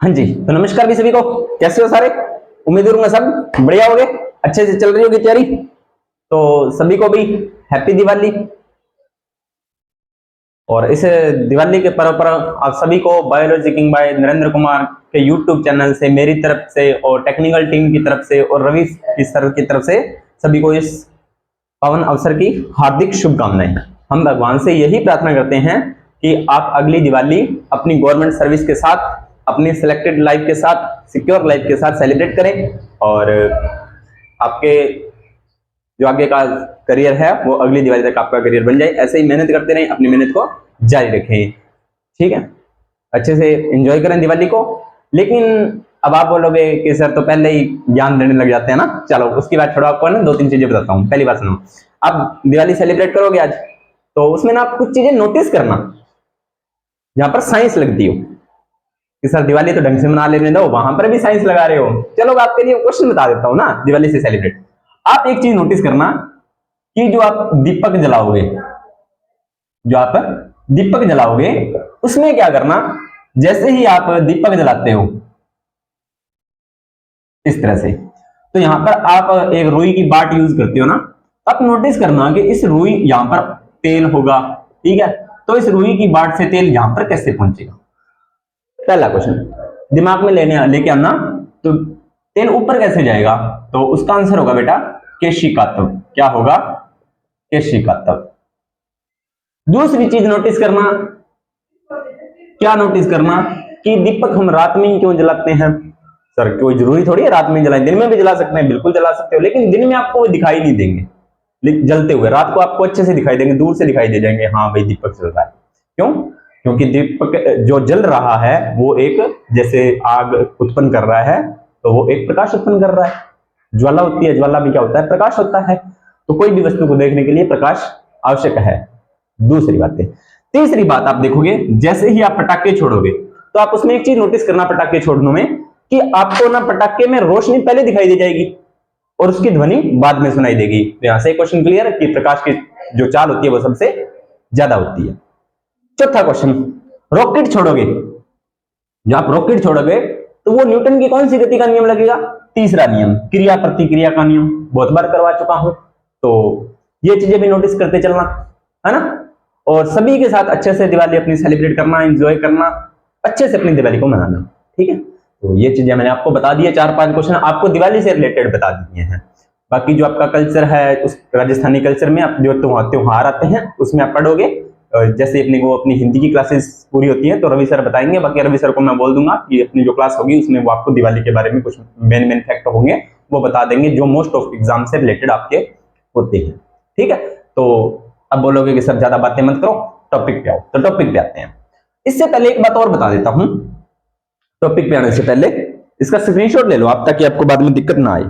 हाँ जी, तो नमस्कार भी सभी को। कैसे हो सारे? उम्मीद करूंगा सब बढ़िया होगे, अच्छे से चल रही होगी तैयारी। तो सभी को भी हैप्पी दिवाली। और इस दिवाली के पर्व पर आप सभी को biology king bye Narendra Kumar के यूट्यूब चैनल से, मेरी तरफ से और टेक्निकल टीम की तरफ से और रवि सर की तरफ से सभी को इस पावन अवसर की हार्दिक शुभकामनाएं। हम भगवान से यही प्रार्थना करते हैं कि आप अगली दिवाली अपनी गवर्नमेंट सर्विस के साथ, अपनी सिलेक्टेड लाइफ के साथ, सिक्योर लाइफ के साथ सेलिब्रेट करें और आपके जो आगे का करियर है वो अगली दिवाली तक आपका करियर बन जाए। ऐसे ही मेहनत करते रहें, अपनी मेहनत को जारी रखें, ठीक है। अच्छे से एंजॉय करें दिवाली को। लेकिन अब आप बोलोगे कि सर तो पहले ही ज्ञान देने लग जाते हैं ना। चलो उसकी बात छोड़ो, आपको ना दो तीन चीजें बताता हूँ। पहली बात सुनो, आप दिवाली सेलिब्रेट करोगे आज, तो उसमें ना आप कुछ चीजें नोटिस करना जहां पर साइंस लगती हो कि सर दिवाली तो ढंग से मना लेने दो, वहां पर भी साइंस लगा रहे हो। चलो आपके लिए क्वेश्चन बता देता हूँ ना दिवाली से सेलिब्रेट। आप एक चीज नोटिस करना कि जो आप दीपक जलाओगे, जो आप दीपक जलाओगे उसमें क्या करना, जैसे ही आप दीपक जलाते हो इस तरह से, तो यहां पर आप एक रुई की बाट यूज करते हो ना, आप नोटिस करना कि इस रुई यहां पर तेल होगा, ठीक है। तो इस रुई की बाट से तेल यहां पर कैसे पहुंचेगा? पहला क्वेश्चन दिमाग में लेके आना। तो तेल ऊपर कैसे जाएगा? तो उसका आंसर होगा बेटा केशिका तत्व। क्या होगा? केशिका तत्व। दूसरी चीज नोटिस करना, क्या नोटिस करना कि दीपक हम रात में ही क्यों जलाते हैं? सर कोई जरूरी थोड़ी है रात में जलाएं, दिन में भी जला सकते हैं, बिल्कुल जला सकते हो, लेकिन दिन में आपको वो दिखाई नहीं देंगे जलते हुए। रात को आपको अच्छे से दिखाई देंगे, दूर से दिखाई दे जाएंगे, हाँ भाई दीपक जल रहा है। क्यों? क्योंकि दीपक जो जल रहा है वो एक जैसे आग उत्पन्न कर रहा है, तो वो एक प्रकाश उत्पन्न कर रहा है। ज्वाला होती है, ज्वाला भी क्या होता है? प्रकाश होता है। तो कोई भी वस्तु को देखने के लिए प्रकाश आवश्यक है। दूसरी बात है। तीसरी बात आप देखोगे, जैसे ही आप पटाखे छोड़ोगे तो आप उसमें एक चीज नोटिस करना पटाखे छोड़ने में, कि आपको ना पटाखे में रोशनी पहले दिखाई दे जाएगी और उसकी ध्वनि बाद में सुनाई देगी। तो यहां से क्वेश्चन क्लियर कि प्रकाश की जो चाल होती है वो सबसे ज्यादा होती है। चौथा क्वेश्चन, रॉकेट छोड़ोगे, जब आप रॉकेट छोड़ोगे तो वो न्यूटन की कौन सी गति का नियम लगेगा? तीसरा नियम, क्रिया प्रतिक्रिया का नियम। बहुत बार करवा चुका हूं, तो ये चीजें भी नोटिस करते चलना, है ना। और सभी के साथ अच्छे से दिवाली अपनी सेलिब्रेट करना, एंजॉय करना, अच्छे से अपनी दिवाली को मनाना, ठीक है। तो ये चीजें मैंने आपको बता दी है, 4-5 क्वेश्चन आपको दिवाली से रिलेटेड बता दिए हैं। बाकी जो आपका कल्चर है, उस राजस्थानी कल्चर में आप जो त्योहार आते हैं उसमें आप पढ़ोगे। जैसे अपनी वो अपनी हिंदी की क्लासेस पूरी होती है तो रवि सर बताएंगे। बाकी रवि सर को मैं बोल दूंगा कि अपनी जो क्लास होगी उसमें वो आपको दिवाली के बारे में कुछ मेन फैक्ट होंगे वो बता देंगे, जो मोस्ट ऑफ एग्जाम से रिलेटेड आपके होते हैं, ठीक है। तो अब बोलोगे कि सर ज्यादा बातें मत करो, टॉपिक पे आओ। तो टॉपिक पे आते हैं। इससे पहले एक बात और बता देता हूं, टॉपिक पे आने से पहले इसका स्क्रीनशॉट ले लो आप, ताकि आपको बाद में दिक्कत ना आए।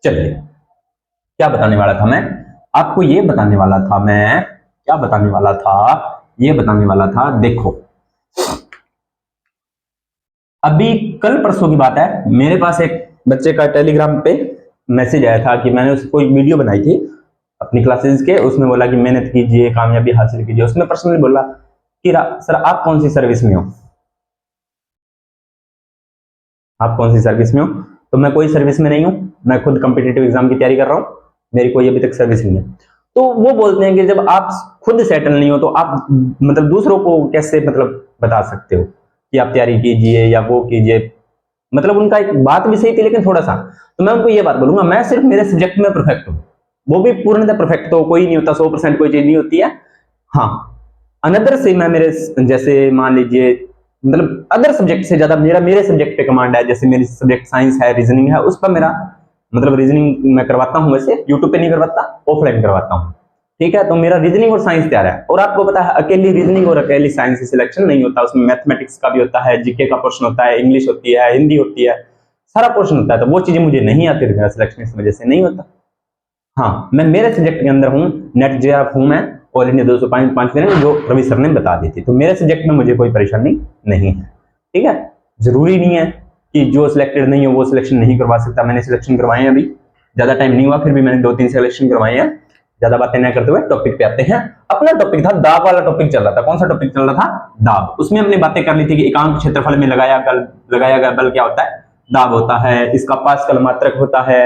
चलिए, क्या बताने वाला था मैं आपको? ये बताने वाला था मैं, क्या बताने वाला था? ये बताने वाला था, देखो अभी कल परसों की बात है, मेरे पास एक बच्चे का टेलीग्राम पे मैसेज आया था कि मैंने उसको एक वीडियो बनाई थी अपनी क्लासेस के। उसमें बोला कि मेहनत कीजिए, कामयाबी हासिल कीजिए। उसमें पर्सनली बोला कि सर आप कौन सी सर्विस में हो? आप कौन सी सर्विस में हो? तो मैं कोई सर्विस में नहीं हूं, मैं खुद कॉम्पिटिटिव एग्जाम की तैयारी कर रहा हूं, मेरी कोई अभी तक सर्विस नहीं है। तो वो बोलते हैं कि जब आप खुद सेटल नहीं हो तो आप मतलब दूसरों को कैसे मतलब बता सकते हो कि आप तैयारी कीजिए या वो कीजिए। मतलब उनका एक बात भी सही थी, लेकिन थोड़ा सा तो मैं उनको ये बात बोलूंगा, मैं सिर्फ मेरे सब्जेक्ट में परफेक्ट हूं, वो भी पूर्णतः परफेक्ट तो कोई नहीं होता, 100% कोई चीज नहीं होती है। हाँ, अनदर से मैं मेरे जैसे मान लीजिए मतलब अदर सब्जेक्ट से ज्यादा मेरा मेरे सब्जेक्ट पे कमांड है। जैसे मेरी सब्जेक्ट साइंस है, रीजनिंग है, उस पर मेरा मतलब रीजनिंग मैं करवाता हूं, वैसे यूट्यूब पे नहीं करवाता, ऑफलाइन करवाता हूं, ठीक है। तो मेरा रीजनिंग और साइंस तैयार है। और आपको पता है अकेली रीजनिंग और अकेली साइंस की सिलेक्शन नहीं होता, उसमें मैथमेटिक्स का भी होता है, जीके का पोर्शन होता है, इंग्लिश होती है, हिंदी होती है, सारा पोर्शन होता है। तो वो चीजें मुझे नहीं आती थी, मेरा सिलेक्शन इस वजह से नहीं होता। हाँ, मैं मेरे सब्जेक्ट के अंदर हूँ, नेट जेआरएफ हूँ मैं, ऑल इंडिया 205 रैंक जो रवि सर ने बता दी थी। तो मेरे सब्जेक्ट में मुझे कोई परेशानी नहीं है, ठीक है। जरूरी नहीं है कि जो सिलेक्टेड नहीं हो वो सिलेक्शन नहीं करवा सकता। मैंने सिलेक्शन करवाए हैं, अभी ज्यादा टाइम नहीं हुआ, फिर भी मैंने 2-3 सिलेक्शन करवाए हैं। ज्यादा बातें न करते हुए टॉपिक पे आते हैं। अपना टॉपिक था दाब वाला टॉपिक चल रहा था। कौन सा टॉपिक चल रहा था? दाब। उसमें हमने बातें कर ली थी कि एकांक क्षेत्रफल में लगाया गया बल क्या होता है? दाब होता है। इसका पास्कल मात्रक होता है।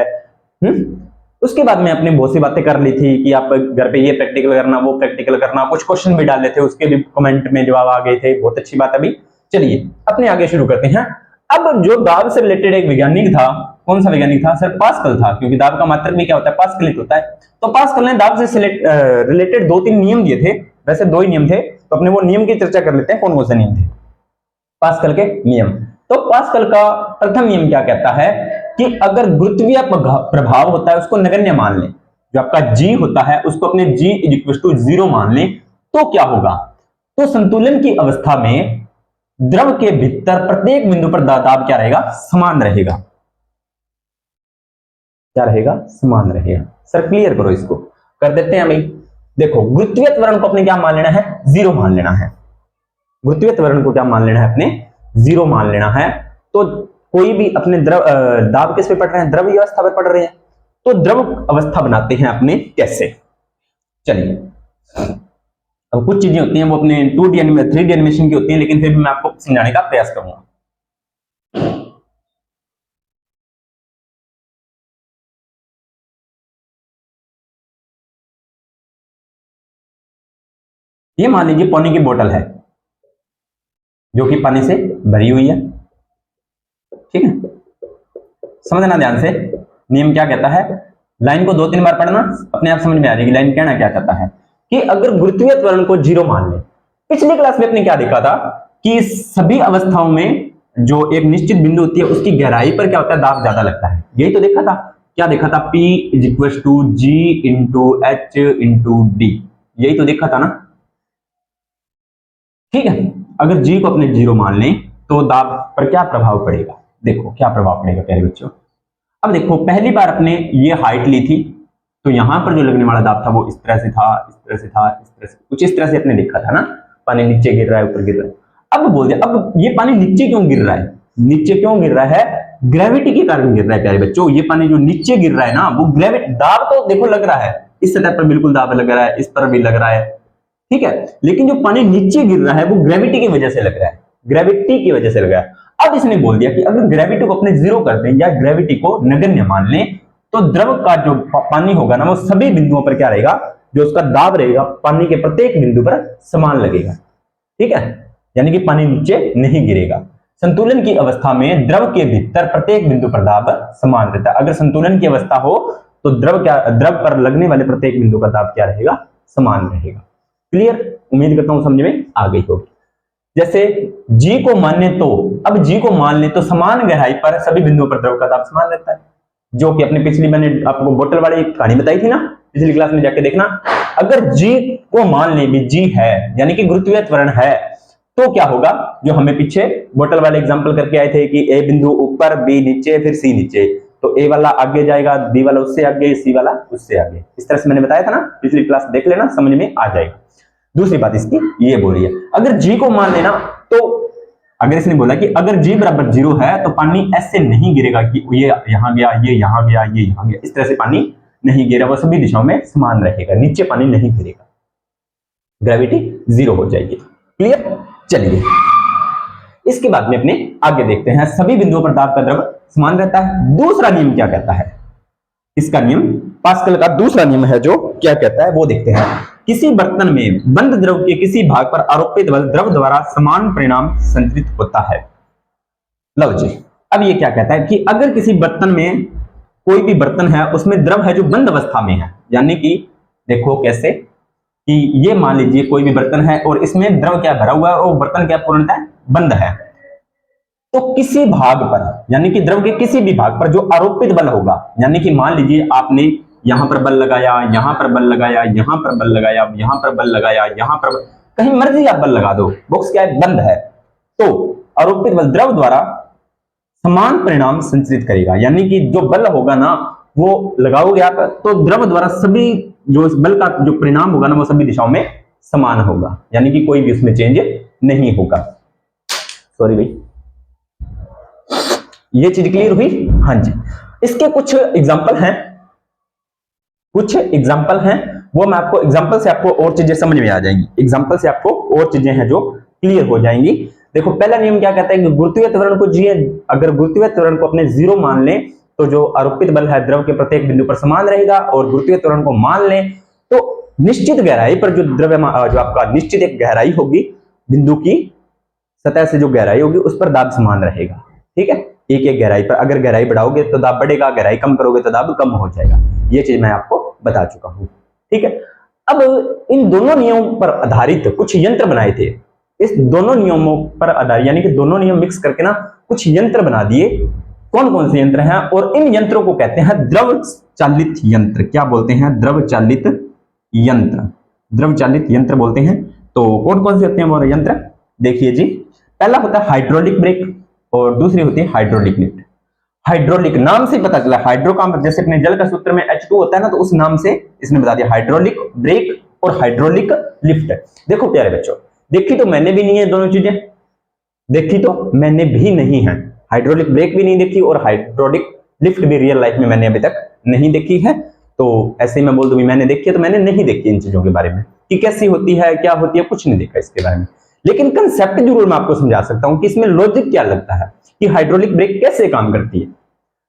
उसके बाद में अपने बहुत सी बातें कर ली थी कि आप घर पे ये प्रैक्टिकल करना, वो प्रैक्टिकल करना, कुछ क्वेश्चन भी डाले थे, उसके भी कमेंट में जवाब आ गए थे। बहुत अच्छी बात। अभी चलिए अपने आगे शुरू करते हैं। अब जो दाब से रिलेटेड एक वैज्ञानिक था, कौन सा वैज्ञानिक था सर? पास्कल था, क्योंकि दाब का मात्रक भी क्या होता है? पास्कलिट होता है। तो पास्कल ने दाब से रिलेटेड 2-3 नियम दिए थे। वैसे 2 ही नियम थे, तो अपने वो नियम की चर्चा कर लेते हैं। कौन कौन से नियम थे पास्कल के? नियम। तो पास्कल का प्रथम नियम क्या कहता है कि अगर गुरुत्वीय प्रभाव होता है उसको नगण्य मान लें, जो आपका जी होता है उसको अपने जी इक्वल टू 0 मान लें, तो क्या होगा? तो संतुलन की अवस्था में द्रव के भीतर प्रत्येक बिंदु पर दाब क्या रहेगा? समान रहेगा। क्या रहेगा? समान रहेगा। सर क्लियर करो, इसको कर देते हैं भाई। देखो गुरुत्वीय त्वरण को अपने क्या मान लेना है? 0 मान लेना है। गुरुत्वीय त्वरण को क्या मान लेना है? अपने 0 मान लेना है। तो कोई भी अपने द्रव दाब किस पे पढ़ रहे हैं? द्रवीय अवस्था पर पढ़ रहे हैं। तो द्रव अवस्था बनाते हैं अपने कैसे? चलिए अब कुछ चीजें होती हैं वो अपने 2D 3D एनिमेशन की होती हैं, लेकिन फिर भी मैं आपको समझाने का प्रयास करूंगा। ये मान लीजिए पानी की बोतल है जो कि पानी से भरी हुई है। ठीक है, समझना ध्यान से। नियम क्या कहता है? लाइन को 2-3 बार पढ़ना, अपने आप समझ में आ जाएगी लाइन कहना क्या चाहता है। कि अगर गुरुत्वीय त्वरण को 0 मान ले, पिछली क्लास में अपने क्या देखा था कि सभी अवस्थाओं में जो एक निश्चित बिंदु होती है उसकी गहराई पर क्या होता है? दाब ज्यादा लगता है। यही तो देखा था। क्या देखा था? P = G × H × D। यही तो देखा था ना। ठीक है, अगर G को अपने 0 मान लें तो दाब पर क्या प्रभाव पड़ेगा? देखो क्या प्रभाव पड़ेगा प्यारे बच्चों। अब देखो पहली बार अपने ये हाइट ली थी, तो यहां पर जो लगने वाला दाब था वो इस तरह से था, इस तरह से था, इस तरह से, कुछ इस तरह से अपने देखा था ना। पानी नीचे गिर रहा है, ऊपर गिर रहा है। अब बोल दिया, अब ये पानी नीचे क्यों गिर रहा है? नीचे क्यों गिर रहा है? ग्रेविटी के कारण गिर रहा है प्यारे बच्चों। ये पानी जो नीचे गिर रहा है ना, वो ग्रेविटी, दाब तो देखो लग रहा है, इस सतह पर बिल्कुल दाब लग रहा है, इस पर भी लग रहा है। ठीक है, लेकिन जो पानी नीचे गिर रहा है वो ग्रेविटी की वजह से लग रहा है, ग्रेविटी की वजह से लग रहा है। अब इसने बोल दिया कि अगर ग्रेविटी को अपने 0 कर दें या ग्रेविटी को नगण्य मान लें, तो द्रव का जो पानी होगा ना वो सभी बिंदुओं पर क्या रहेगा? जो उसका दाब रहेगा पानी के प्रत्येक बिंदु पर समान लगेगा। ठीक है, यानी कि पानी नीचे नहीं गिरेगा। संतुलन की अवस्था में द्रव के भीतर प्रत्येक बिंदु पर दाब समान रहता है। अगर संतुलन की अवस्था हो तो द्रव पर लगने वाले प्रत्येक बिंदु का दाब क्या रहेगा? समान रहेगा। क्लियर? उम्मीद करता हूं समझ में आ गई होगी। जैसे G को माने तो, अब G को मान ले तो समान गहराई पर सभी बिंदुओं पर द्रव का दाब समान रहता है, जो कि अपने पिछली मैंने आपको बोतल वाली कहानी बताई थी ना, पिछली क्लास में जाके देखना। अगर G को मान ले भी G है यानी कि गुरुत्वीय त्वरण है, तो क्या होगा? जो हमें पीछे बोतल वाले एग्जांपल करके आए थे कि A बिंदु ऊपर, B नीचे, फिर C नीचे, तो A वाला आगे जाएगा, B वाला उससे आगे, C वाला उससे आगे। इस तरह से मैंने बताया था ना, पिछली क्लास देख लेना, समझ में आ जाएगा। दूसरी बात इसकी ये बोली है, अगर G को मान लेना तो अगर इसने बोला कि अगर G = 0 है तो पानी ऐसे नहीं गिरेगा कि ये यहां गया, ये यहां गया, ये यहां गया, इस तरह से पानी नहीं गिरेगा, वो सभी दिशाओं में समान रहेगा, नीचे पानी नहीं गिरेगा, ग्रेविटी 0 हो जाएगी। क्लियर? चलिए इसके बाद में अपने आगे देखते हैं। सभी बिंदुओं पर दाब का द्रव समान रहता है। दूसरा नियम क्या कहता है? इसका नियम पास्कल का दूसरा नियम है, जो क्या कहता है वो देखते हैं। किसी बर्तन में बंद द्रव के किसी भाग पर आरोपित बल द्रव द्वारा समान परिणाम संतरित होता है। लो जी, अब ये क्या कहता है कि अगर किसी बर्तन में, कोई भी बर्तन है उसमें द्रव है जो बंद अवस्था में है, यानी कि देखो कैसे कि ये मान लीजिए कोई भी बर्तन है और इसमें द्रव क्या भरा हुआ है और बर्तन क्या पूर्णतः बंद है, तो किसी भाग पर यानी कि द्रव के किसी भी भाग पर जो आरोपित बल होगा, यानी कि मान लीजिए आपने यहां पर बल लगाया, यहां पर बल लगाया, यहां पर बल लगाया, यहां पर बल लगाया, यहां पर कहीं मर्जी आप बल लगा दो, बॉक्स क्या है? बंद है, तो आरोपित बल द्रव द्वारा समान परिणाम संचरित करेगा। यानी कि जो बल होगा ना वो लगाओगे आप, तो द्रव द्वारा सभी जो इस बल का जो परिणाम होगा ना वो सभी दिशाओं में समान होगा, यानी कि कोई भी उसमें चेंज नहीं होगा। सॉरी भाई, ये चीज क्लियर हुई? हाँ जी। इसके कुछ एग्जांपल हैं, कुछ एग्जाम्पल हैं, वो मैं आपको एग्जाम्पल से आपको और चीजें समझ में आ जाएंगी, एग्जाम्पल से आपको और चीजें हैं जो क्लियर हो जाएंगी। देखो पहला नियम क्या कहता है कि गुरुत्वीय त्वरण को जी, अगर गुरुत्वीय त्वरण को अपने जीरो मान लें तो जो आरोपित बल है द्रव के प्रत्येक बिंदु पर समान रहेगा, और गुरुत्वीय त्वरण को मान लें तो निश्चित गहराई पर जो द्रव्यमान, जो आपका निश्चित एक गहराई होगी बिंदु की सतह से जो गहराई होगी उस पर दाब समान रहेगा। ठीक है, एक एक गहराई पर, अगर गहराई बढ़ाओगे तो दाब बढ़ेगा, गहराई कम करोगे तो दाब कम हो जाएगा। ये चीज मैं आपको बता चुका हूं। ठीक है, अब इन दोनों नियमों पर आधारित कुछ यंत्र बनाए थे। इस दोनों नियमों पर आधारित यानी कि दोनों नियम मिक्स करके ना कुछ यंत्र बना दिए। कौन कौन से यंत्र हैं? और इन यंत्रों को कहते हैं द्रव चालित यंत्र। क्या बोलते हैं? द्रव चालित यंत्र। द्रव चालित यंत्र बोलते हैं। तो कौन कौन से होते हैं वो यंत्र? देखिए जी, पहला होता है हाइड्रोलिक ब्रेक और दूसरी होती है हाइड्रोलिक लिफ्ट। हाइड्रोलिक नाम से पता चला, हाइड्रो का जैसे अपने जल का सूत्र में H2 होता है ना, तो उस नाम से इसने बता दिया हाइड्रोलिक ब्रेक और हाइड्रोलिक लिफ्ट। देखो प्यारे बच्चों, देखी तो मैंने भी नहीं है दोनों चीजें, देखी तो मैंने भी नहीं है, हाइड्रोलिक ब्रेक भी नहीं देखी और हाइड्रोलिक लिफ्ट भी रियल लाइफ में मैंने अभी तक नहीं देखी है। तो ऐसे ही मैं बोल दूं मैंने देखी है तो मैंने नहीं देखी इन चीजों के बारे में कि कैसी होती है, क्या होती है, कुछ नहीं देखा इसके बारे में। लेकिन कंसेप्ट जरूर मैं आपको समझा सकता हूं कि इसमें लॉजिक क्या लगता है कि हाइड्रोलिक ब्रेक कैसे काम करती है।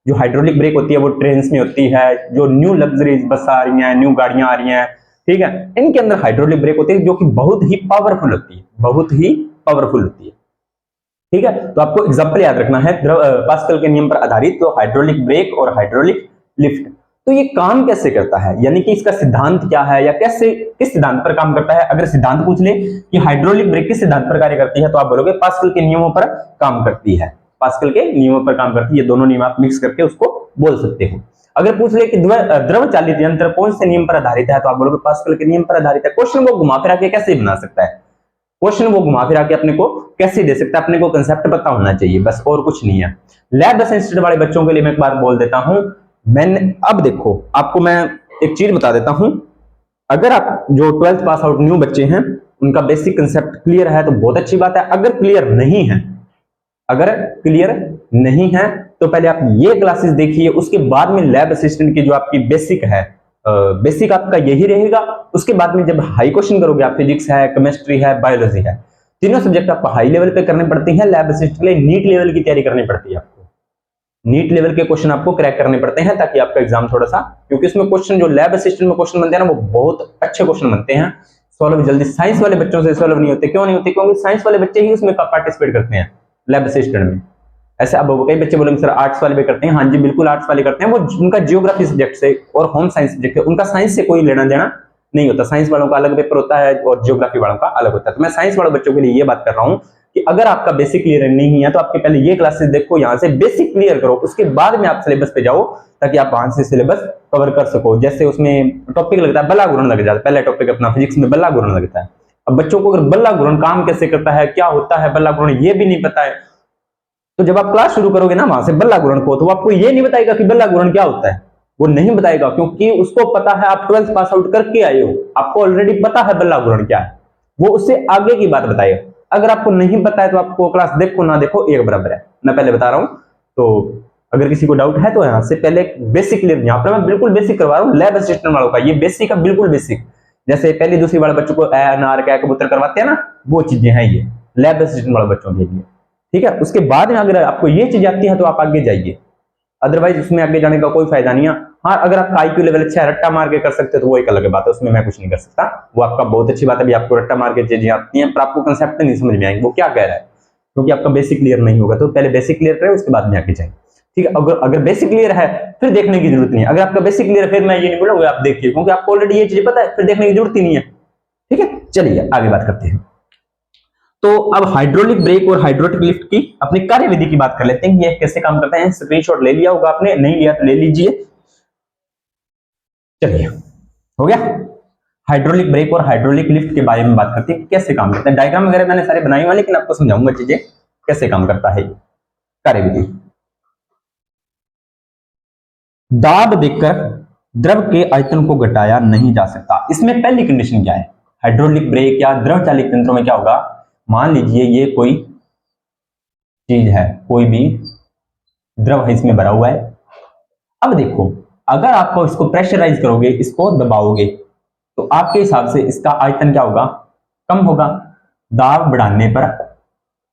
जो हाइड्रोलिक ब्रेक होती है वो ट्रेन में होती है, जो न्यू लग्जरीज बस आ रही हैं, न्यू गाड़ियां आ रही हैं, ठीक है, इनके अंदर हाइड्रोलिक ब्रेक होती है जो कि बहुत ही पावरफुल होती है, बहुत ही पावरफुल होती है। ठीक है, तो आपको एग्जांपल याद रखना है पास्कल के नियम पर आधारित, तो हाइड्रोलिक ब्रेक और हाइड्रोलिक लिफ्ट। तो ये काम कैसे करता है, यानी कि इसका सिद्धांत क्या है या कैसे, किस सिद्धांत पर काम करता है। अगर सिद्धांत पूछ ले कि हाइड्रोलिक ब्रेक किस सिद्धांत पर कार्य करती है, तो आप बोलोगे पास्कल के नियमों पर काम करती है, पास्कल के नियमों पर काम करती है। ये दोनों नियम आप मिक्स करके उसको बोल सकते हो। अगर पूछ ले कि द्रव चालित यंत्र कौन से नियम पर आधारित है, तो आप बोलोगे पास्कल के नियम पर आधारित है। क्वेश्चन को घुमा फिरा के कैसे बना सकता है, क्वेश्चन वो घुमा फिरा के अपने को कैसे दे सकता है, अपने को कंसेप्ट पता होना चाहिए, बस और कुछ नहीं है। लैब असिस्टेंट वाले बच्चों के लिए मैं एक बार बोल देता हूं, मैंने अब देखो आपको मैं एक चीज बता देता हूं, अगर आप जो 12th पास आउट न्यू बच्चे हैं उनका बेसिक कंसेप्ट क्लियर है तो बहुत अच्छी बात है। अगर क्लियर नहीं है, अगर क्लियर नहीं है तो पहले आप ये क्लासेस देखिए, उसके बाद में लैब असिस्टेंट की जो आपकी बेसिक है, बेसिक आपका यही रहेगा। उसके बाद में जब हाई क्वेश्चन करोगे, आप फिजिक्स है, केमिस्ट्री है, बायोलॉजी है, तीनों सब्जेक्ट आपको हाई लेवल पे करने पड़ते हैं। लैब असिस्टेंट के लिए नीट लेवल की तैयारी करनी पड़ती है, आपको नीट लेवल के क्वेश्चन आपको क्रैक करने पड़ते हैं ताकि आपका एग्जाम थोड़ा सा, क्योंकि उसमें क्वेश्चन जो लैब असिस्टेंट में क्वेश्चन बनते हैं ना वो बहुत अच्छे क्वेश्चन बनते हैं, सॉल्व जल्दी साइंस वाले बच्चों से सॉल्व नहीं होते। क्यों नहीं होते? क्योंकि साइंस वाले बच्चे ही उसमें पार्टिसिपेट करते हैं लैब असिस्टेंट में। ऐसे अब कई बच्चे बोलेंगे सर आर्ट्स वाले भी करते हैं, हाँ जी बिल्कुल आर्ट्स वाले करते हैं, वो उनका जियोग्राफी सब्जेक्ट से और होम साइंस सब्जेक्ट है, उनका साइंस से कोई लेना देना नहीं होता। साइंस वालों का अलग पेपर होता है और जियोग्राफी वालों का अलग होता है। तो मैं साइंस वाले बच्चों के लिए ये बात कर रहा हूँ कि अगर आपका बेसिक क्लियर नहीं है तो आपके पहले ये क्लासेस देखो, यहाँ से बेसिक क्लियर करो, उसके बाद में आप सिलेबस पे जाओ ताकि आप वहां से सिलेबस कवर कर सको। जैसे उसमें टॉपिक लगता है बल्ला गुणन लग जाता है, पहला टॉपिक अपना फिजिक्स में बल्ला गुणन लगता है। अब बच्चों को अगर बल्ला गुणन काम कैसे करता है, क्या होता है बल्ला गुणन, ये भी नहीं पता है, तो जब आप क्लास शुरू करोगे ना वहां से बल्ला गुणन को, तो आपको ये नहीं बताएगा कि बल्ला गुणन क्या होता है, वो नहीं बताएगा, क्योंकि उसको पता है आप 12th पास आउट करके आए हो, आपको ऑलरेडी पता है बल्ला गुणन क्या है, वो उससे आगे की बात बताएगा। अगर आपको नहीं पता है तो आपको क्लास देखो ना देखो एक बराबर है, मैं पहले बता रहा हूं। तो अगर किसी को डाउट है तो यहाँ से पहले बेसिक क्लियर, यहाँ पर मैं बिल्कुल बेसिक करवा रहा हूँ लैब असिस्टेंट वालों का, ये बेसिक है बिल्कुल बेसिक। जैसे पहली दूसरी वाले बच्चों को अनार का कबूतर करवाते हैं ना, वो चीजें हैं ये लैब असिस्टेंट वाले बच्चों के लिए। ठीक है, उसके बाद में अगर आपको ये चीज आती है तो आप आगे जाइए, अदरवाइज उसमें आगे जाने का कोई फायदा नहीं है। हाँ, अगर आपका आईक्यू लेवल अच्छा है, रट्टा मार के कर सकते हो तो वो एक अलग बात है, उसमें मैं कुछ नहीं कर सकता, वो आपका बहुत अच्छी बात है भी आपको रट्टा मार के चीजें आती हैं, पर आपको कंसेप्ट नहीं समझ में आएंगे वो क्या कह रहा है, क्योंकि आपका बेसिक क्लियर नहीं होगा। तो पहले बेसिक क्लियर करें उसके बाद में आगे जाए। ठीक है, अगर बेसिक क्लियर है फिर देखने की जरूरत नहीं है। अगर आपका बेसिक क्लियर है फिर मैं ये नहीं बोलूंगा आप देखिए, क्योंकि आपको ऑलरेडी ये चीज पता है, फिर देखने की जरूरत ही नहीं है। ठीक है, चलिए आगे बात करते हैं। तो अब हाइड्रोलिक ब्रेक और हाइड्रोलिक लिफ्ट की अपनी कार्यविधि की बात कर लेते हैं, ये कैसे काम करते हैं। स्क्रीनशॉट ले लिया होगा आपने, नहीं लिया तो ले लीजिए। चलिए हो गया, हाइड्रोलिक ब्रेक और हाइड्रोलिक लिफ्ट के बारे में बात करते हैं कैसे काम करते हैं। डायग्राम वगैरह मैंने सारे बनाए हुए, लेकिन आपको समझाऊंगा चीजें कैसे काम करता है कार्यविधि। दाब देकर द्रव के आयतन को घटाया नहीं जा सकता, इसमें पहली कंडीशन क्या है। हाइड्रोलिक ब्रेक या द्रव चालित यंत्रों में क्या होगा, मान लीजिए ये कोई चीज है, कोई भी द्रव है इसमें भरा हुआ है। अब देखो अगर आपको इसको प्रेशराइज करोगे, इसको दबाओगे, तो आपके हिसाब से इसका आयतन क्या होगा, कम होगा। दाब बढ़ाने पर,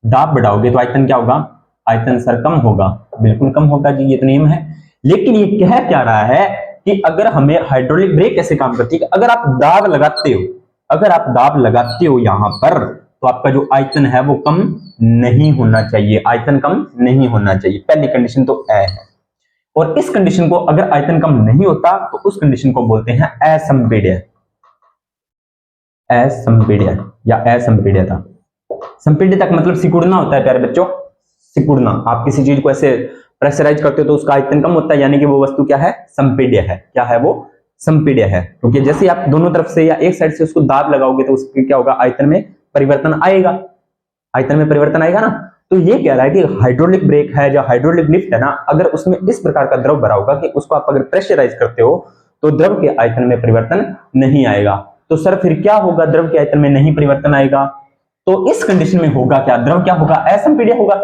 दाब बढ़ाओगे तो आयतन क्या होगा, आयतन सर कम होगा, बिल्कुल कम होगा जी, ये तो नियम है। लेकिन ये कह क्या रहा है कि अगर हमें हाइड्रोलिक ब्रेक कैसे काम करती है, अगर आप दाब लगाते हो, अगर आप दाब लगाते हो यहां पर, तो आपका जो आयतन है वो कम नहीं होना चाहिए, आयतन कम नहीं होना चाहिए, पहली कंडीशन तो है। और इस कंडीशन को, अगर आयतन कम नहीं होता तो उस कंडीशन को बोलते हैं असंपीड्य, असंपीड्य या असंपीड्यता। संपीड्यता का मतलब सिकुड़ना होता है प्यारे बच्चों, सिकुड़ना। आप किसी चीज को ऐसे प्रेशराइज करते हो तो उसका आयतन कम होता है, यानी कि वो वस्तु क्या है, संपीड्य है। क्या है वो, संपीड्य है। क्योंकि जैसे आप दोनों तरफ से या एक साइड से उसको दाब लगाओगे तो उसके क्या होगा, आयतन में परिवर्तन आएगा, आयतन में परिवर्तन आएगा ना। तो ये कह रहा है कि हाइड्रोलिक ब्रेक है या हाइड्रोलिक लिफ्ट है ना, अगर उसमें इस प्रकार का द्रव भरा होगा कि उसको आप अगर प्रेशराइज करते हो तो द्रव के आयतन में परिवर्तन नहीं आएगा। तो सर फिर क्या होगा, द्रव के आयतन में नहीं परिवर्तन आएगा, तो इस कंडीशन में होगा क्या, द्रव क्या होगा, असंपीड्य होगा।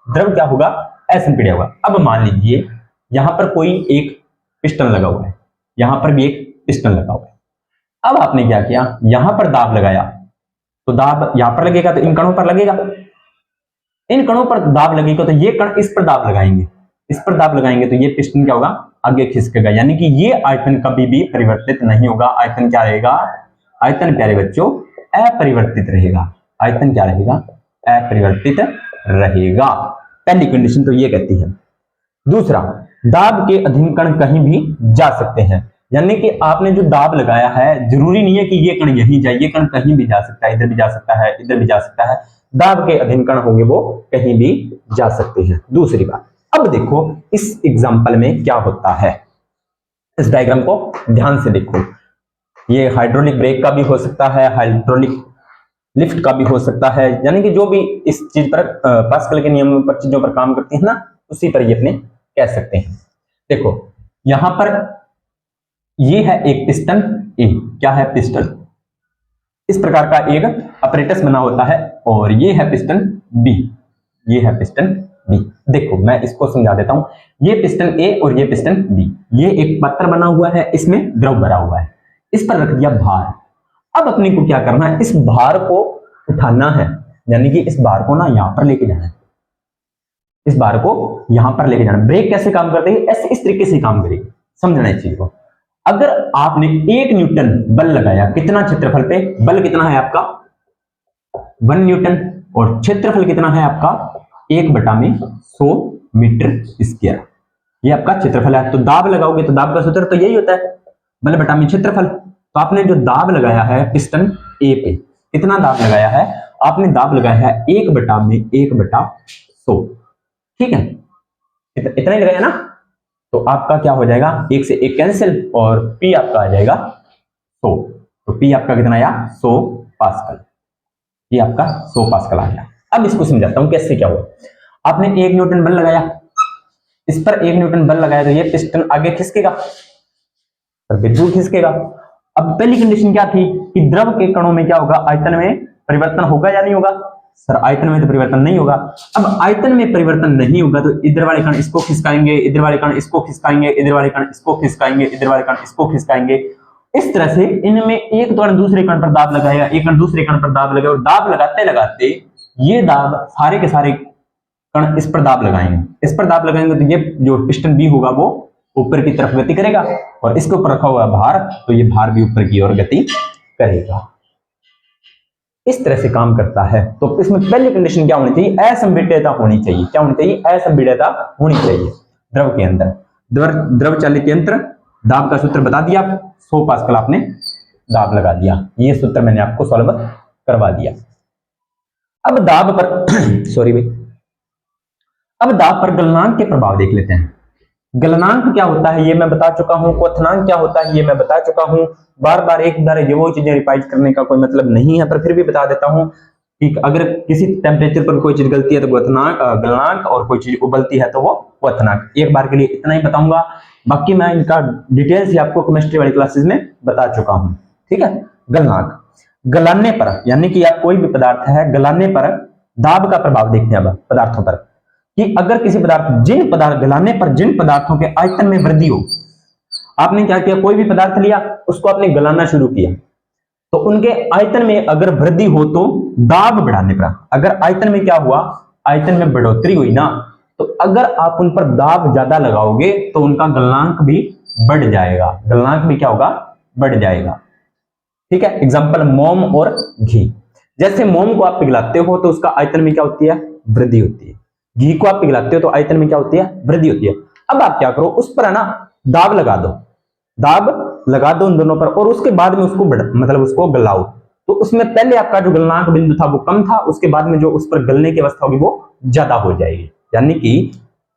द्रव क्या होगा, असंपीड्य होगा। अब मान लीजिए यहां पर कोई एक पिस्टन लगा हुआ है, यहां पर भी एक पिस्टन लगा हुआ है। अब आपने क्या किया, यहां पर दाब लगाया, तो दाब यहां पर लगेगा तो इन कणों पर लगेगा, इन कणों पर दाब लगेगा तो ये कण इस पर दाब लगाएंगे, इस पर दाब लगाएंगे तो ये पिस्टन क्या होगा, आगे खिसकेगा, यानी कि ये आयतन कभी भी परिवर्तित नहीं होगा। आयतन क्या रहेगा, आयतन प्यारे बच्चों अपरिवर्तित रहेगा। आयतन क्या रहेगा, अपरिवर्तित रहेगा। पहली कंडीशन तो ये कहती है। दूसरा, दाब के अधीन कण कहीं भी जा सकते हैं, यानी कि आपने जो दाब लगाया है, जरूरी नहीं है कि ये कण यहीं जाए, ये कण कहीं भी जा सकता है, इधर भी जा सकता है, इधर भी जा सकता है। दाब के अधीन कण होंगे वो कहीं भी जा सकते हैं। दूसरी बात, अब देखो इस एग्जांपल में क्या होता है, इस डायग्राम को ध्यान से देखो। ये हाइड्रोलिक ब्रेक का भी हो सकता है, हाइड्रोलिक लिफ्ट का भी हो सकता है, यानी कि जो भी इस चीज पर पास्कल के नियमों पर चीजों पर काम करती है ना, उसी पर ये अपने कह सकते हैं। देखो यहां पर ये है एक पिस्टन ए, क्या है, पिस्टन, इस प्रकार का एक अपरेटस बना होता है, और ये है पिस्टन बी, ये है पिस्टन बी। देखो मैं इसको समझा देता हूं, ये पिस्टन ए और ये पिस्टन बी, ये एक पत्र बना हुआ है, इसमें द्रव भरा हुआ है, इस पर रख दिया भार। अब अपने को क्या करना है, इस भार को उठाना है, यानी कि इस भार को ना यहां पर लेके जाना है, इस भार को यहां पर लेके जाना। ब्रेक कैसे काम करती है, ऐसे इस तरीके से काम करेगी, समझना इस चीज को। अगर आपने 1 न्यूटन बल लगाया, कितना क्षेत्रफल पे, बल कितना है आपका 1 न्यूटन, और क्षेत्रफल कितना है आपका 1/100 मीटर स्क्वायर, ये आपका क्षेत्रफल है। तो दाब लगाओगे तो दाब का सूत्र तो यही होता है, बल बटा में क्षेत्रफल। तो आपने जो दाब लगाया है पिस्टन ए पे, कितना दाब लगाया है आपने, दाब लगाया है 1/100, ठीक है, इतना ही लगाया ना। तो आपका क्या हो जाएगा, 1 से 1 कैंसिल, और P आपका आ जाएगा 100। तो P आपका कितना आया, 100 पास्कल, ये आपका 100 पास्कल आ गया। अब इसको समझाता हूं कैसे क्या हुआ। आपने 1 न्यूटन बल लगाया, इस पर 1 न्यूटन बल लगाया तो ये पिस्टन आगे खिसकेगा, बिल्कुल खिसकेगा। अब पहली कंडीशन क्या थी कि द्रव के कणों में क्या होगा, आयतन में परिवर्तन होगा या नहीं होगा, सर आयतन में तो परिवर्तन नहीं होगा। अब आयतन में परिवर्तन नहीं होगा तो इधर वाले कण इसको खिसकाएंगे, इधर वाले कण इसको खिसकाएंगे, इधर वाले कण इसको खिसकाएंगे, इधर वाले कण इसको खिसकाएंगे। इस तरह से इनमें एक कण दूसरे कण पर दाब लगाएगा, एक कण दूसरे कण पर दाब लगाएगा, और दाब लगाते लगाते ये दाब सारे के सारे कण इस पर दाब लगाएंगे, इस पर दाब लगाएंगे तो ये जो पिस्टन बी होगा वो ऊपर की तरफ गति करेगा, और इसके ऊपर रखा हुआ भार, तो ये भार भी ऊपर की ओर गति करेगा। इस तरह से काम करता है। तो इसमें पहली कंडीशन क्या होनी चाहिए, असंपीड्यता होनी चाहिए। क्या होनी चाहिए, असंपीड्यता होनी चाहिए द्रव के अंदर। द्रव चालित यंत्र, दाब का सूत्र बता दिया, 100 पास्कल आपने दाब लगा दिया, ये सूत्र मैंने आपको सॉल्व करवा दिया। अब दाब पर सॉरी भाई, अब दाब पर गलनांक के प्रभाव देख लेते हैं। गलनांक क्या होता है ये मैं बता चुका हूं, क्वथनांक क्या होता है ये मैं बता चुका हूं। बार बार एक बार ये वो चीजें रिवाइज करने का कोई मतलब नहीं है, पर फिर भी बता देता हूं कि अगर किसी टेम्परेचर पर कोई चीज गलती है तो गलनांक, और कोई चीज उबलती है तो वो क्वथनांक। एक बार के लिए इतना ही बताऊंगा, बाकी मैं इनका डिटेल्स ही आपको केमिस्ट्री वाली क्लासेस में बता चुका हूं, ठीक है। गलनांक, गलाने पर, यानी कि आप कोई भी पदार्थ है गलाने पर दाब का प्रभाव देखते हैं अब पदार्थों पर, कि अगर किसी पदार्थ, गलाने पर जिन पदार्थों के आयतन में वृद्धि हो, आपने क्या किया, कोई भी पदार्थ लिया, उसको आपने गलाना शुरू किया, तो उनके आयतन में अगर वृद्धि हो तो दाब बढ़ाने पर, अगर आयतन में क्या हुआ, आयतन में बढ़ोतरी हुई ना, तो अगर आप उन पर दाब ज्यादा लगाओगे तो उनका गलनांक भी बढ़ जाएगा, गलनांक भी क्या होगा, बढ़ जाएगा। ठीक है, एग्जांपल मोम और घी। जैसे मोम को आप पिघलाते हो तो उसका आयतन में क्या होती है, वृद्धि होती है। घी को आप पिघलाते हो तो आयतन में क्या होती है, वृद्धि होती है। अब आप क्या करो, उस पर है ना दाब लगा दो, दाब लगा दो उन दोनों पर, और उसके बाद में उसको मतलब उसको गलाओ, तो उसमें पहले आपका जो गलनांक बिंदु था वो कम था, उसके बाद में जो उस पर गलने की अवस्था होगी वो ज्यादा हो जाएगी। यानी कि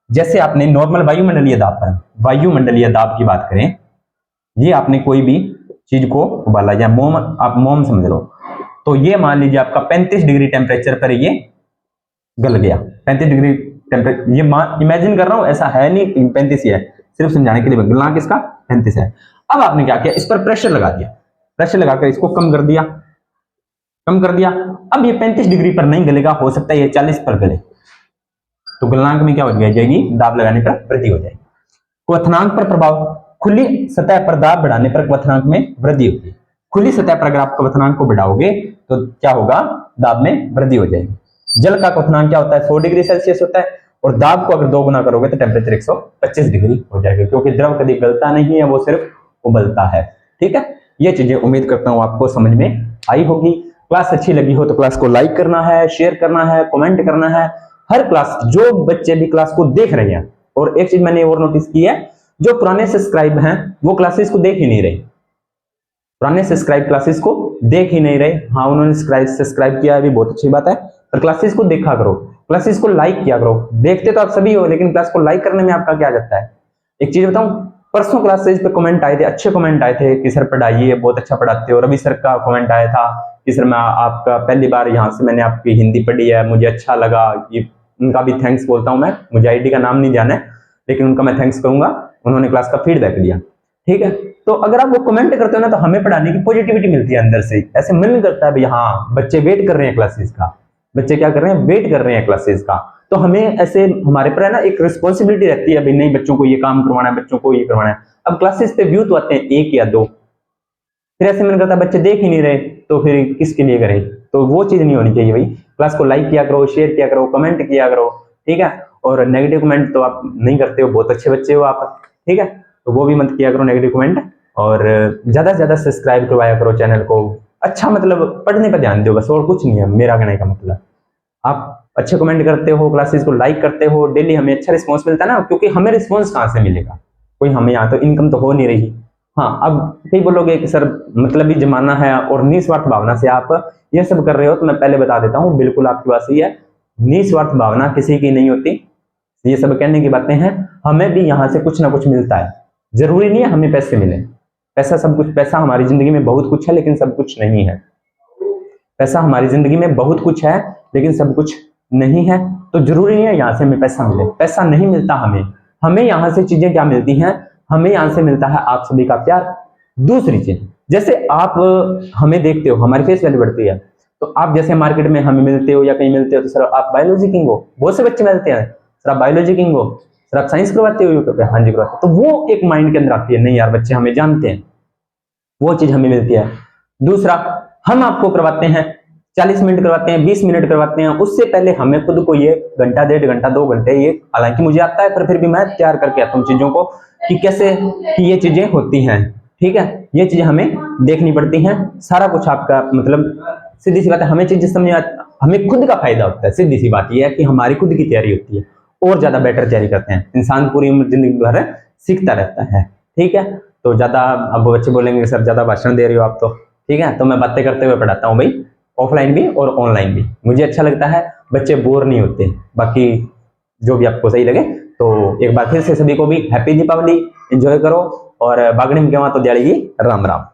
जैसे आपने नॉर्मल वायुमंडलीय दाब पर, वायुमंडलीय दाब की बात करें, ये आपने कोई भी चीज को उबाला, या मोम, आप मोम समझ लो, तो ये मान लीजिए आपका 35 डिग्री टेम्परेचर पर ये गल गया, 35 डिग्री टेम्परेचर, ये इमेजिन कर रहा हूं, ऐसा है नहीं 35 ही है, सिर्फ समझाने के लिए, गलनांक इसका 35 है। अब आपने क्या किया, इस पर प्रेशर लगा दिया, प्रेशर लगाकर इसको कम कर दिया, कम कर दिया। अब ये 35 डिग्री पर नहीं गलेगा, हो सकता है ये 40 पर गले, तो गलनांक में क्या हो जाएगी, दाब लगाने पर वृद्धि हो जाएगी। क्वथनांक पर प्रभाव, खुली सतह पर दाब बढ़ाने पर क्वथनांक में वृद्धि होती है। खुली सतह पर अगर आप क्वथनांक को बढ़ाओगे तो क्या होगा, दाब में वृद्धि हो जाएगी। जल का क्वथनांक क्या होता है, 100 डिग्री सेल्सियस होता है, और दाब को अगर 2 गुना करोगे तो टेम्परेचर 125 डिग्री हो जाएगा, क्योंकि द्रव कभी गलता नहीं है, वो सिर्फ उबलता है। ठीक है, ये चीजें उम्मीद करता हूं आपको समझ में आई होगी। क्लास अच्छी लगी हो तो क्लास को लाइक करना है, शेयर करना है, कमेंट करना है। हर क्लास, जो बच्चे भी क्लास को देख रहे हैं, और एक चीज मैंने और नोटिस की है, जो पुराने सब्सक्राइब हैं वो क्लासेस को देख ही नहीं रहे, पुराने सब्सक्राइब क्लासेस को देख ही नहीं रहे। हाँ, उन्होंने सब्सक्राइब किया है भी, बहुत अच्छी बात है, पर क्लासेस को देखा करो, क्लासेस को लाइक किया करो। देखते तो आप सभी हो, लेकिन क्लास को लाइक करने में आपका क्या जाता है। एक चीज बताऊं, परसों क्लासेस पे कमेंट आए थे, अच्छे कमेंट आए थे कि सर पढ़ाइए, बहुत अच्छा पढ़ाते हो। रवि सर का कमेंट आया था कि सर मैं आपका पहली बार यहाँ से मैंने आपकी हिंदी पढ़ी है, मुझे अच्छा लगा। ये उनका भी थैंक्स बोलता हूँ मैं, मुझे आईडी का नाम नहीं जाना है, लेकिन उनका मैं थैंक्स करूंगा, उन्होंने क्लास का फीडबैक दिया। ठीक है, तो अगर आप वो कमेंट करते हो ना, तो हमें पढ़ाने की पॉजिटिविटी मिलती है अंदर से, ऐसे मन करता है भाई हाँ बच्चे वेट कर रहे हैं क्लासेस का, बच्चे क्या कर रहे हैं, वेट कर रहे हैं क्लासेस का। तो हमें ऐसे हमारे पर है ना एक रिस्पॉन्सिबिलिटी रहती है, भाई नहीं बच्चों को ये काम करवाना है, बच्चों को ये करवाना है। अब क्लासेस पे व्यू तो आते हैं 1 या 2, फिर ऐसे मन करता है बच्चे देख ही नहीं रहे, तो फिर किसके लिए करें। तो वो चीज नहीं होनी चाहिए भाई, क्लास को लाइक किया करो, शेयर किया करो, कमेंट किया करो। ठीक है, और नेगेटिव कमेंट तो आप नहीं करते हो, बहुत अच्छे बच्चे हो आप। ठीक है, तो वो भी मत किया करो नेगेटिव कमेंट, और ज्यादा से ज्यादा सब्सक्राइब करवाया करो चैनल को। अच्छा, मतलब पढ़ने पर ध्यान दो बस, और कुछ नहीं है मेरा कहने का मतलब। आप अच्छे कमेंट करते हो, क्लासेस को लाइक करते हो, डेली हमें अच्छा रिस्पॉन्स मिलता है ना, क्योंकि हमें रिस्पॉन्स कहाँ से मिलेगा, कोई हमें यहाँ तो इनकम तो हो नहीं रही। हाँ, अब कई बोलोगे कि सर मतलब ही जमाना है और निस्वार्थ भावना से आप ये सब कर रहे हो, तो मैं पहले बता देता हूँ, बिल्कुल आपकी बात सही है, निस्वार्थ भावना किसी की नहीं होती। ये सब कहने की बातें हैं, हमें भी यहाँ से कुछ ना कुछ मिलता है, जरूरी नहीं है हमें पैसे मिले। पैसा सब कुछ, पैसा हमारी जिंदगी में बहुत कुछ है, लेकिन सब कुछ नहीं है। पैसा हमारी जिंदगी में बहुत कुछ है, लेकिन सब कुछ नहीं है, तो जरूरी नहीं है यहाँ से हमें पैसा मिले। पैसा नहीं मिलता हमें, हमें यहाँ से चीजें क्या मिलती हैं, हमें यहाँ से मिलता है आप सभी का प्यार। दूसरी चीज, जैसे आप हमें देखते हो, हमारी फेस वैल्यू बढ़ती है, तो आप जैसे मार्केट में हमें मिलते हो या कहीं मिलते हो, तो सर आप बायोलॉजी किंग हो, बहुत से बच्चे मिलते हैं, सर आप बायोलॉजी किंग हो, सर आप साइंस करवाते हो यूट्यूब पे, हाँ जी करवाते हो। तो वो एक माइंड के अंदर आती है, नहीं यार बच्चे हमें जानते हैं, वो चीज हमें मिलती है। दूसरा, हम आपको करवाते हैं 40 मिनट करवाते हैं, 20 मिनट करवाते हैं, उससे पहले हमें खुद को ये घंटा, 1.5 घंटा, 2 घंटे, ये हालांकि मुझे आता है, पर फिर भी मैं तैयार करके आता हूँ चीजों को कि कैसे कि ये चीजें होती हैं। ठीक है, ये चीजें हमें देखनी पड़ती हैं, सारा कुछ आपका मतलब सीधी सी बात है, हमें चीजें समझ हमें खुद का फायदा होता है। सीधी सी बात यह है कि हमारी खुद की तैयारी होती है, और ज्यादा बेटर तैयारी करते हैं। इंसान पूरी उम्र जिंदगी भर सीखता रहता है। ठीक है, तो ज्यादा, अब बच्चे बोलेंगे सर ज्यादा भाषण दे रहे हो आप तो, ठीक है, तो मैं बातें करते हुए पढ़ाता हूँ भाई, ऑफलाइन भी और ऑनलाइन भी, मुझे अच्छा लगता है, बच्चे बोर नहीं होते। बाकी जो भी आपको सही लगे, तो एक बार फिर से सभी को भी हैप्पी दीपावली, एंजॉय करो, और बागड़ी में तो दियाली की राम राम।